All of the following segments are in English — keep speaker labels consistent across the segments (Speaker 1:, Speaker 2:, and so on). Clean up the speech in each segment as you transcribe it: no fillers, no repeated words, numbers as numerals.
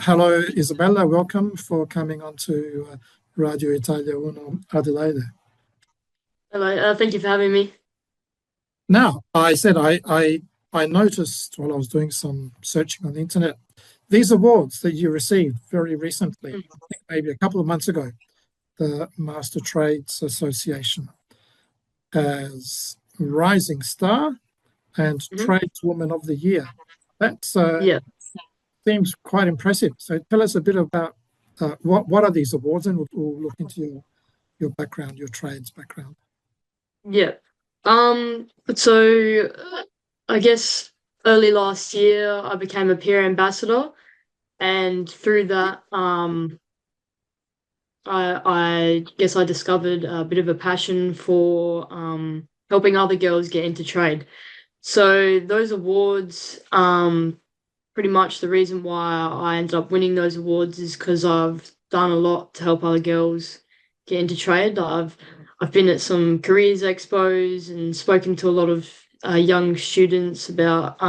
Speaker 1: Hello, Isabella. Welcome for coming on to Radio Italia Uno Adelaide.
Speaker 2: Hello, thank you for having me.
Speaker 1: Now, I noticed while I was doing some searching on the internet, these awards that you received very recently,
Speaker 2: Mm.
Speaker 1: I think maybe a couple of months ago, the Master Trades Association as Rising Star and
Speaker 2: Hmm.
Speaker 1: Tradeswoman of the Year. That
Speaker 2: Yeah,
Speaker 1: seems quite impressive. So tell us a bit about what are these awards, and we'll look into your background, your trades background.
Speaker 2: yeah. So I guess early last year I became a peer ambassador, and through that, I guess I discovered a bit of a passion for helping other girls get into trade. So those awards, pretty much the reason why I ended up winning those awards is because I've done a lot to help other girls get into trade. I've been at some careers expos and spoken to a lot of young students about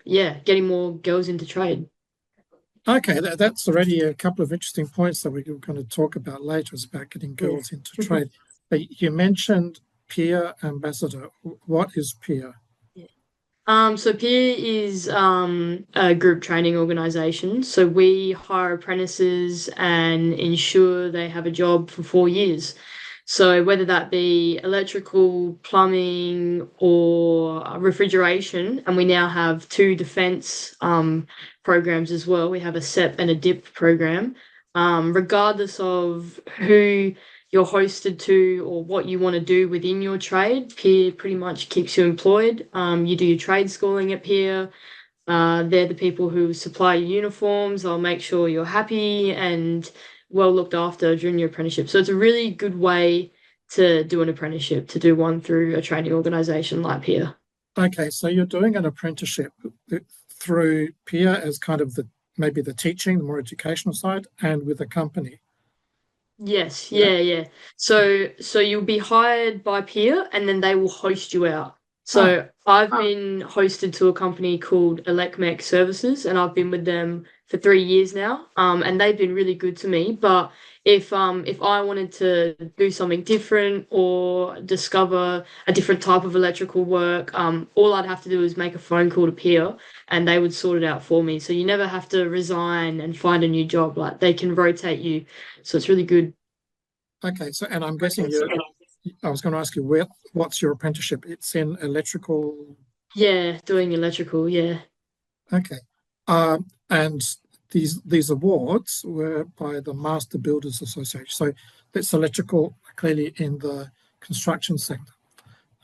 Speaker 2: yeah, getting more girls into trade.
Speaker 1: Okay, that's already a couple of interesting points that we're going to talk about later. Is about getting
Speaker 2: Yeah.
Speaker 1: girls into trade. But you mentioned peer ambassador. What is peer?
Speaker 2: So Peer is a group training organization. So we hire apprentices and ensure they have a job for 4 years. So whether that be electrical, plumbing, or refrigeration, and we now have two defense programs as well. We have a SEP and a DIP program. Regardless of who you're hosted to or what you want to do within your trade, Peer pretty much keeps you employed. You do your trade schooling at Peer. They're the people who supply your uniforms. They'll make sure you're happy and well looked after during your apprenticeship. So it's a really good way to do an apprenticeship, to do one through a training organisation like Peer.
Speaker 1: Okay, so you're doing an apprenticeship through peer as kind of the maybe the teaching, the more educational side, and with a company.
Speaker 2: Yes,
Speaker 1: Yeah.
Speaker 2: yeah. So you'll be hired by Peer and then they will host you out.
Speaker 1: Ah,
Speaker 2: So I've been hosted to a company called Elecmech Services and I've been with them for 3 years now. And they've been really good to me. But if I wanted to do something different or discover a different type of electrical work, all I'd have to do is make a phone call to Peer and they would sort it out for me. So you never have to resign and find a new job. Like they can rotate you. So it's really good.
Speaker 1: okay. So, and I'm guessing you. I was going to ask you what's your apprenticeship? It's in electrical.
Speaker 2: Yeah, doing electrical, yeah.
Speaker 1: Okay. And these awards were by the Master Builders Association. So it's electrical clearly in the construction sector.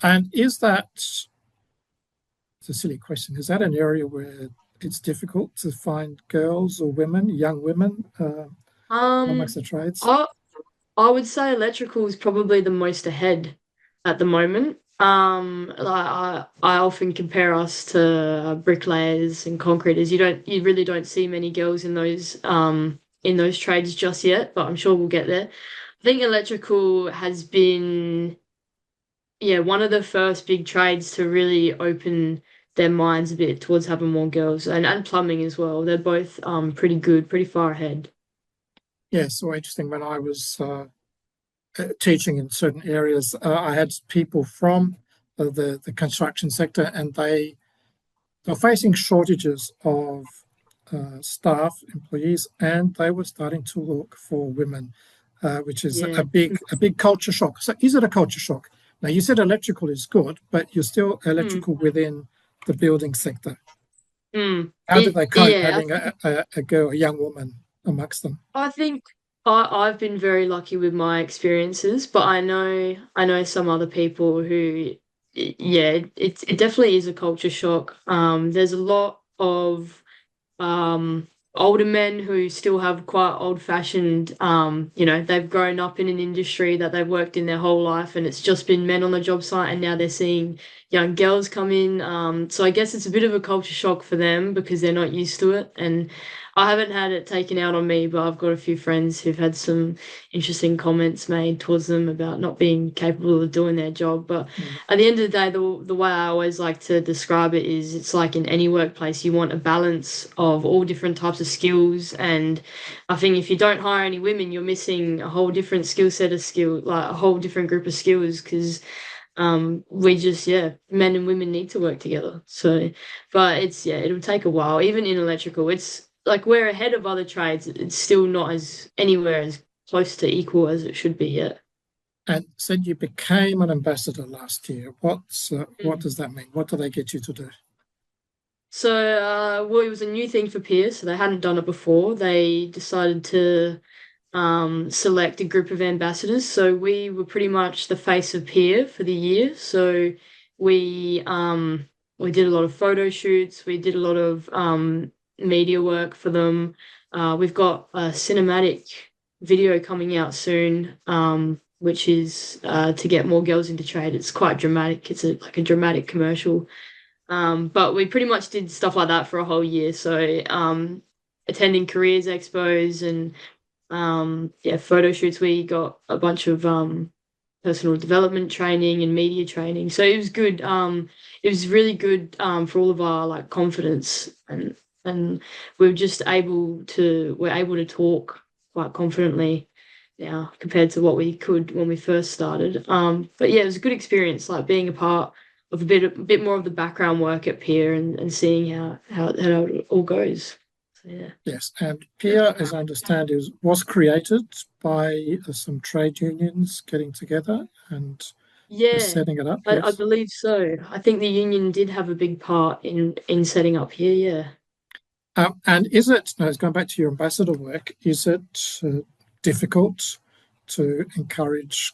Speaker 1: And is that, it's a silly question, is that an area where it's difficult to find girls or women, young women, amongst
Speaker 2: Um,
Speaker 1: the trades?
Speaker 2: I I would say electrical is probably the most ahead at the moment. Like I often compare us to bricklayers and concreters. You really don't see many girls in those trades just yet, but I'm sure we'll get there. I think electrical has been yeah, one of the first big trades to really open their minds a bit towards having more girls and plumbing as well. They're both pretty good, pretty far ahead.
Speaker 1: Yeah, so interesting. When I was teaching in certain areas, I had people from the construction sector, and they're facing shortages of staff, employees, and they were starting to look for women, which is
Speaker 2: Yeah.
Speaker 1: a big culture shock. So, is it a culture shock? Now, you said electrical is good, but you're still
Speaker 2: Mm,
Speaker 1: electrical within the building sector.
Speaker 2: mm.
Speaker 1: How did they cope
Speaker 2: Yeah,
Speaker 1: having a girl, a young woman amongst them?
Speaker 2: I think I've been very lucky with my experiences, but I know some other people who yeah, it definitely is a culture shock. There's a lot of um, older men who still have quite old-fashioned, they've grown up in an industry that they've worked in their whole life, and it's just been men on the job site, and now they're seeing young girls come in. So I guess it's a bit of a culture shock for them because they're not used to it. And I haven't had it taken out on me, but I've got a few friends who've had some interesting comments made towards them about not being capable of doing their job. But
Speaker 1: Mm.
Speaker 2: at the end of the day, the way I always like to describe it is it's like in any workplace, you want a balance of all different types of skills. And I think if you don't hire any women, you're missing a whole different skill set of skill, like a whole different group of skills, because we just, yeah, men and women need to work together. So, but it's, yeah, it'll take a while. Even in electrical, it's like we're ahead of other trades. It's still not as anywhere as close to equal as it should be yet.
Speaker 1: And said you became an ambassador last year. What
Speaker 2: Mm.
Speaker 1: does that mean? What do they get you to do?
Speaker 2: So, well, it was a new thing for peers, so they hadn't done it before. They decided to select a group of ambassadors. So we were pretty much the face of peer for the year. So we we did a lot of photo shoots. We did a lot of media work for them. We've got a cinematic video coming out soon, which is to get more girls into trade. It's quite dramatic. It's like a dramatic commercial. But we pretty much did stuff like that for a whole year. So attending careers expos and yeah, photo shoots. We got a bunch of personal development training and media training. So it was good. It was really good for all of our like confidence and we're able to talk quite confidently now compared to what we could when we first started. But yeah, it was a good experience, like being a part of a bit more of the background work at Peer and seeing how it all goes. So yeah.
Speaker 1: Yes, and PEER, as I understand, was created by some trade unions getting together and just
Speaker 2: Yeah,
Speaker 1: setting it up.
Speaker 2: I
Speaker 1: Yes.
Speaker 2: believe so. I think the union did have a big part in setting up here. Yeah.
Speaker 1: And is it, now it's going back to your ambassador work, is it difficult to encourage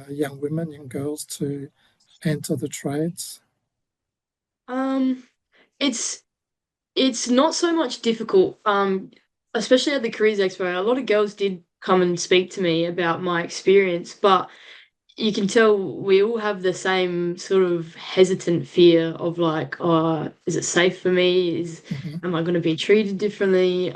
Speaker 1: young women, young girls to enter the trades?
Speaker 2: Um, it's it's not so much difficult. Especially at the Careers Expo, a lot of girls did come and speak to me about my experience, but you can tell we all have the same sort of hesitant fear of like, oh, is it safe for me?
Speaker 1: Mhm.
Speaker 2: Am I going to be treated differently?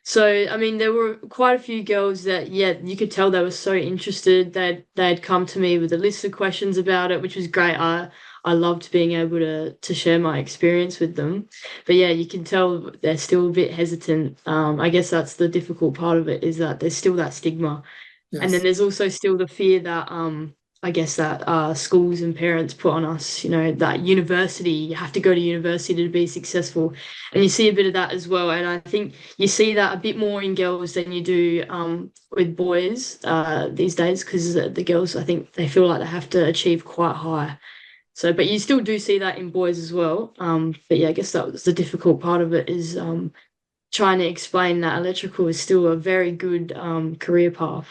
Speaker 2: So I mean, there were quite a few girls that, yeah, you could tell they were so interested. They'd come to me with a list of questions about it, which was great. I loved being able to share my experience with them. But yeah, you can tell they're still a bit hesitant. I guess that's the difficult part of it is that there's still that stigma. And then
Speaker 1: Yes.
Speaker 2: there's also still the fear that I guess that schools and parents put on us, you know, that university, you have to go to university to be successful. And you see a bit of that as well. And I think you see that a bit more in girls than you do with boys these days, because the girls, I think they feel like they have to achieve quite high. So, but you still do see that in boys as well. But yeah, I guess that was the difficult part of it is trying to explain that electrical is still a very good career path.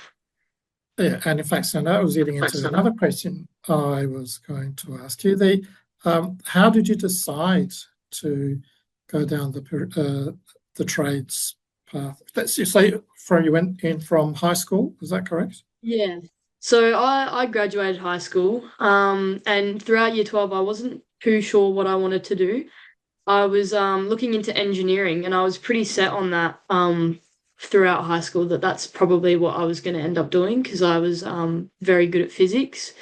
Speaker 1: Yeah, and in fact, so now I was getting into another question I was going to ask you. How did you decide to go down the trades path? That's you say from you went in from high school, is that correct?
Speaker 2: Yeah. So I graduated high school, and throughout year 12, I wasn't too sure what I wanted to do. I was looking into engineering, and I was pretty set on that throughout high school that that's probably what I was going to end up doing because I was very good at physics.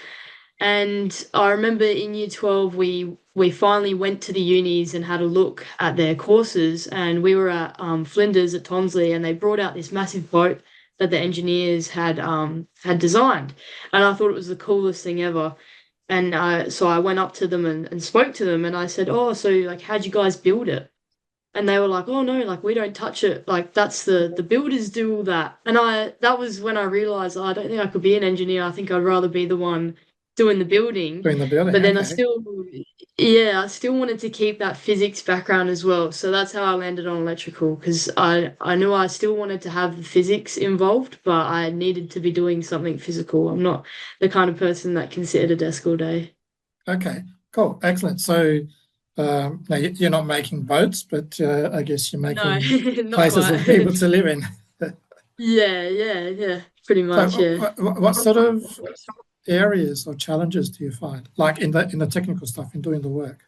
Speaker 2: And I remember in year 12, we finally went to the unis and had a look at their courses. And we were at Flinders at Tonsley, and they brought out this massive boat that the engineers had designed. And I thought it was the coolest thing ever. And so I went up to them and spoke to them, and I said, "Oh, so like, how'd you guys build it?" And they were like, "Oh no, like we don't touch it. Like that's the builders do all that." And that was when I realized, oh, I don't think I could be an engineer. I think I'd rather be the one doing the building.
Speaker 1: Doing the building,
Speaker 2: But then
Speaker 1: okay.
Speaker 2: yeah, I still wanted to keep that physics background as well. So that's how I landed on electrical because I knew I still wanted to have the physics involved, but I needed to be doing something physical. I'm not the kind of person that can sit at a desk all day.
Speaker 1: Okay, cool, excellent. So now you're not making boats, but I guess you're
Speaker 2: No,
Speaker 1: making
Speaker 2: not
Speaker 1: places for
Speaker 2: quite.
Speaker 1: people to live in.
Speaker 2: Yeah, yeah, yeah, pretty
Speaker 1: So
Speaker 2: much, yeah.
Speaker 1: what sort of areas or challenges do you find, like in the technical stuff, in doing the work?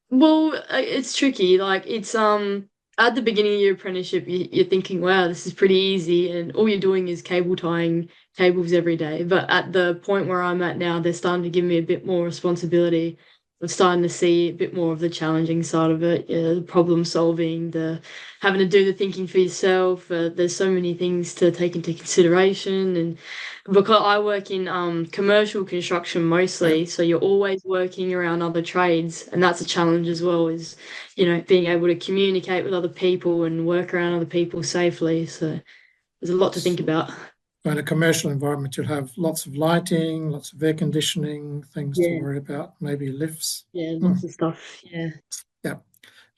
Speaker 2: Well, it's tricky. Like it's at the beginning of your apprenticeship, you're thinking, wow, this is pretty easy, and all you're doing is cable tying cables every day. But at the point where I'm at now, they're starting to give me a bit more responsibility. I'm starting to see a bit more of the challenging side of it, the problem solving, the having to do the thinking for yourself. There's so many things to take into consideration, and because I work in commercial construction
Speaker 1: Yeah.
Speaker 2: mostly, so you're always working around other trades, and that's a challenge as well, is, being able to communicate with other people and work around other people safely. So there's a lot to think about.
Speaker 1: So in a commercial environment, you'll have lots of lighting, lots of air conditioning, things to
Speaker 2: Yeah,
Speaker 1: worry about, maybe lifts.
Speaker 2: yeah,
Speaker 1: Hmm.
Speaker 2: lots of stuff. Yeah.
Speaker 1: Yeah.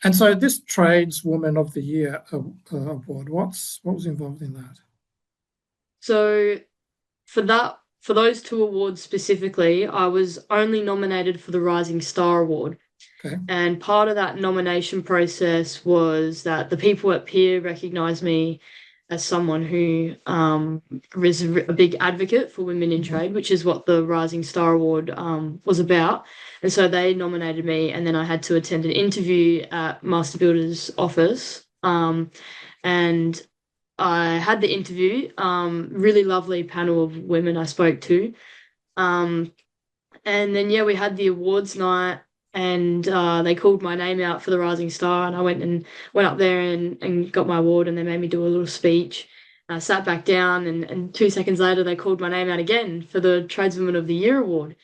Speaker 1: And so this Tradeswoman of the Year award, what was involved in that?
Speaker 2: So for those two awards specifically, I was only nominated for the Rising Star Award.
Speaker 1: Okay.
Speaker 2: And part of that nomination process was that the people at Peer recognised me as someone who is a big advocate for women in
Speaker 1: Mhm.
Speaker 2: trade, which is what the Rising Star Award was about. And so they nominated me, and then I had to attend an interview at Master Builder's office. And I had the interview, really lovely panel of women I spoke to. Um, and then, yeah, we had the awards night, and they called my name out for the Rising Star, and I went up there and got my award, and they made me do a little speech. I sat back down, and 2 seconds later, they called my name out again for the Tradeswoman of the Year award.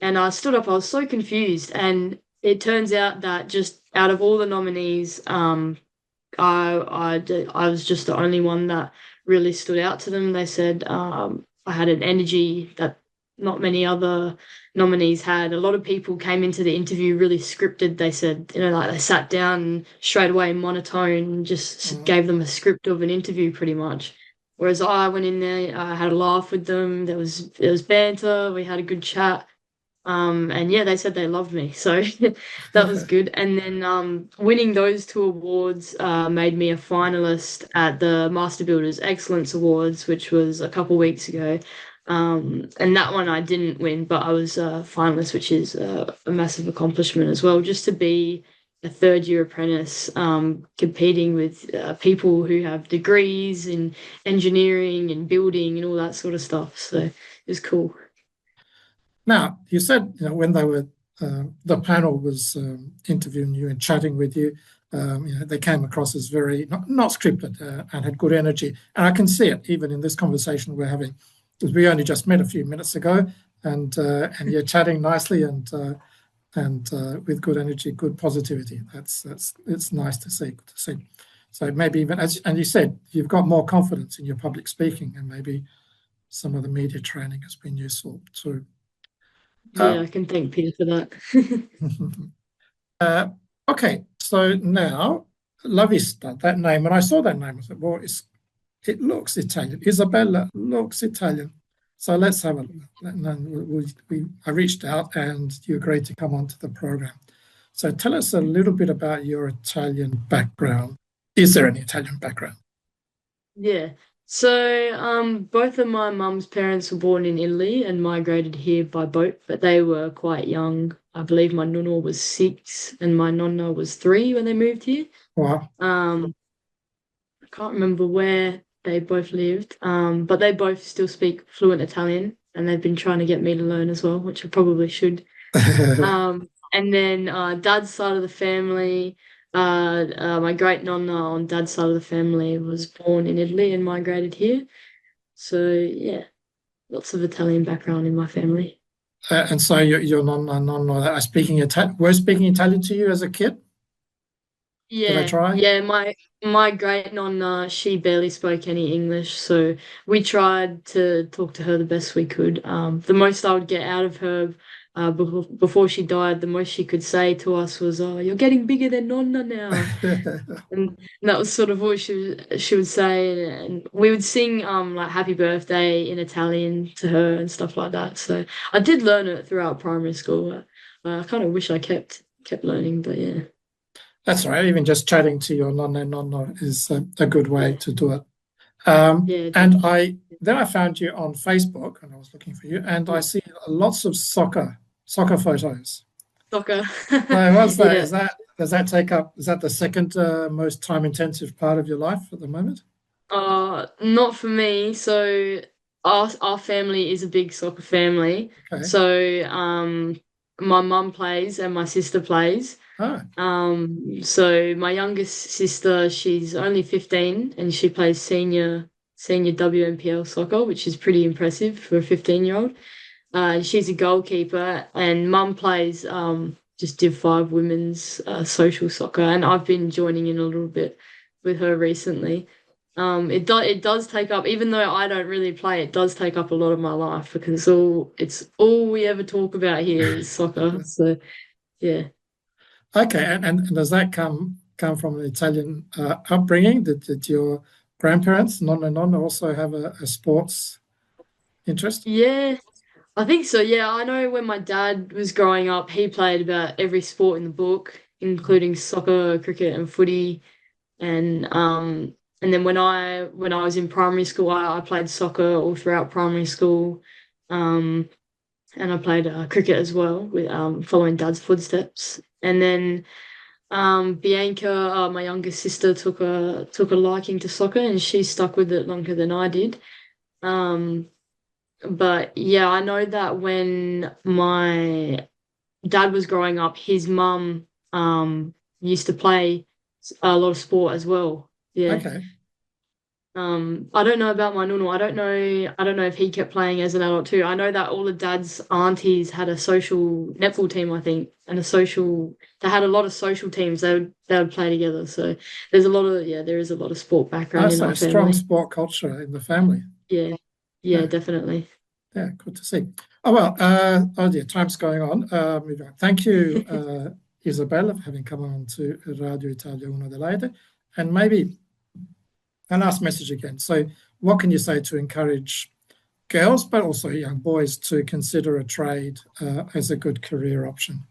Speaker 2: And I stood up, I was so confused. And it turns out that just out of all the nominees, I was just the only one that really stood out to them. They said I had an energy that not many other nominees had. A lot of people came into the interview really scripted. They said, like they sat down and straight away monotone and just
Speaker 1: Mm.
Speaker 2: gave them a script of an interview pretty much. Whereas I went in there, I had a laugh with them. There was banter. We had a good chat. And yeah, they said they loved me, so that was good. And then winning those two awards made me a finalist at the Master Builders Excellence Awards, which was a couple weeks ago. And that one I didn't win, but I was a finalist, which is a massive accomplishment as well, just to be a third year apprentice competing with people who have degrees in engineering and building and all that sort of stuff. So it was cool.
Speaker 1: Now, you said, when the panel was interviewing you and chatting with you, they came across as very, not scripted, and had good energy. And I can see it even in this conversation we're having, because we only just met a few minutes ago, and you're chatting nicely and with good energy, good positivity. It's nice to see. Good to see. So maybe even and you said you've got more confidence in your public speaking, and maybe some of the media training has been useful too.
Speaker 2: Yeah, I can thank Peter for that.
Speaker 1: Uh, okay, so now La Vista, that name, when I saw that name, I said, well, it looks Italian. Isabella looks Italian. So let's have a look. And then I reached out and you agreed to come onto the program. So tell us a little bit about your Italian background. Is there any Italian background?
Speaker 2: Yeah. So, both of my mum's parents were born in Italy and migrated here by boat, but they were quite young. I believe my nonna was 6 and my nonna was 3 when they moved here.
Speaker 1: Wow.
Speaker 2: Um, I can't remember where they both lived, but they both still speak fluent Italian, and they've been trying to get me to learn as well, which I probably should. And then dad's side of the family, my great nonna on dad's side of the family was born in Italy and migrated here. So yeah, lots of Italian background in my family.
Speaker 1: And so your non are speaking Italian, were speaking Italian to you as a kid? Did I
Speaker 2: Yeah,
Speaker 1: try?
Speaker 2: yeah, my great nonna, she barely spoke any English, so we tried to talk to her the best we could. The most I would get out of her before she died, the most she could say to us was, "Oh, you're getting bigger than nonna now." And that was sort of what she would say, and we would sing like "Happy Birthday" in Italian to her and stuff like that. So I did learn it throughout primary school. I kind of wish I kept learning, but yeah.
Speaker 1: That's right. Even just chatting to your nonna is a good way
Speaker 2: Yeah.
Speaker 1: to do it.
Speaker 2: Yeah,
Speaker 1: And I found you on Facebook, and I was looking for you, and I
Speaker 2: yeah.
Speaker 1: see lots of soccer photos.
Speaker 2: Soccer.
Speaker 1: So what's that?
Speaker 2: Yeah.
Speaker 1: Does that take up? Is that the second most time intensive part of your life at the moment?
Speaker 2: Not for me. So our family is a big soccer family.
Speaker 1: Okay.
Speaker 2: So my mum plays and my sister plays.
Speaker 1: Ah,
Speaker 2: So my youngest sister, she's only 15 and she plays senior WNPL soccer, which is pretty impressive for a 15-year-old. She's a goalkeeper, and mum plays just Div 5 women's social soccer, and I've been joining in a little bit with her recently. It does take up, even though I don't really play, it does take up a lot of my life because it's all we ever talk about here is soccer. So yeah.
Speaker 1: okay. And does that come from an Italian upbringing? Did your grandparents, nonna and nonna, also have a sports interest?
Speaker 2: Yeah, I think so. Yeah, I know when my dad was growing up, he played about every sport in the book, including soccer, cricket, and footy. And then when I was in primary school, I played soccer all throughout primary school. Um, and I played cricket as well with following dad's footsteps. And then Bianca, my youngest sister, took a liking to soccer, and she stuck with it longer than I did. Um, but yeah, I know that when my dad was growing up, his mum used to play a lot of sport as well. Yeah.
Speaker 1: Okay.
Speaker 2: I don't know about my nunu. I don't know if he kept playing as an adult too. I know that all the dad's aunties had a social netball team, I think, and they had a lot of social teams. They would play together. So there is a lot of sport background in
Speaker 1: So
Speaker 2: our
Speaker 1: strong
Speaker 2: family.
Speaker 1: sport culture in the family.
Speaker 2: Yeah. Yeah,
Speaker 1: Yeah.
Speaker 2: definitely.
Speaker 1: Yeah, good to see. Oh, well, oh dear, time's going on. Thank you, Isabella, for having come on to Radio Italia Una dell'Aide. And maybe a last message again. So, what can you say to encourage girls, but also young boys, to consider a trade as a good career option?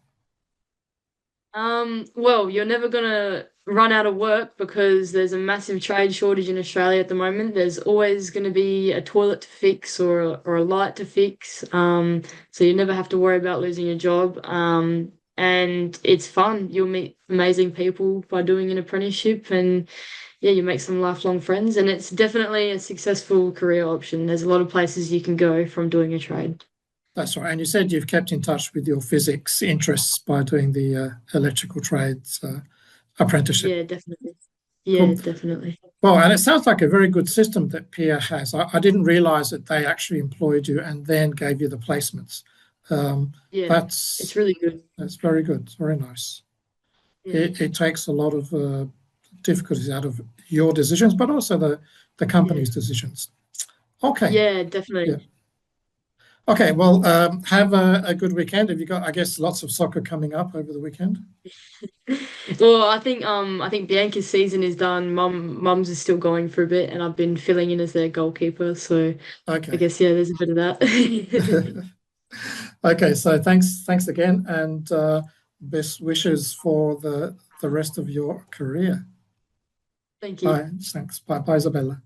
Speaker 2: Well, you're never gonna run out of work because there's a massive trade shortage in Australia at the moment. There's always going to be a toilet to fix or a light to fix. So you never have to worry about losing your job. And it's fun. You'll meet amazing people by doing an apprenticeship, and yeah, you make some lifelong friends. And it's definitely a successful career option. There's a lot of places you can go from doing a trade.
Speaker 1: That's right. And you said you've kept in touch with your physics interests by doing the electrical trades apprenticeship.
Speaker 2: Yeah, definitely.
Speaker 1: Cool.
Speaker 2: Yeah, definitely.
Speaker 1: Well, and it sounds like a very good system that Pierre has. I didn't realize that they actually employed you and then gave you the placements.
Speaker 2: Yeah, it's
Speaker 1: That's
Speaker 2: really good.
Speaker 1: that's very good. It's very nice.
Speaker 2: Yeah.
Speaker 1: It takes a lot of difficulties out of your decisions, but also the
Speaker 2: Yeah.
Speaker 1: company's decisions. Okay.
Speaker 2: Yeah,
Speaker 1: Yeah.
Speaker 2: definitely.
Speaker 1: Okay. Well, have a good weekend. Have you got, I guess, lots of soccer coming up over the weekend?
Speaker 2: Well, I think Bianca's season is done. Mum's is still going for a bit, and I've been filling in as their goalkeeper. So I
Speaker 1: Okay.
Speaker 2: guess yeah, there's a bit of that.
Speaker 1: Okay. So thanks again, and best wishes for the rest of your career.
Speaker 2: Thank you.
Speaker 1: Bye. Thanks. Bye, Isabella.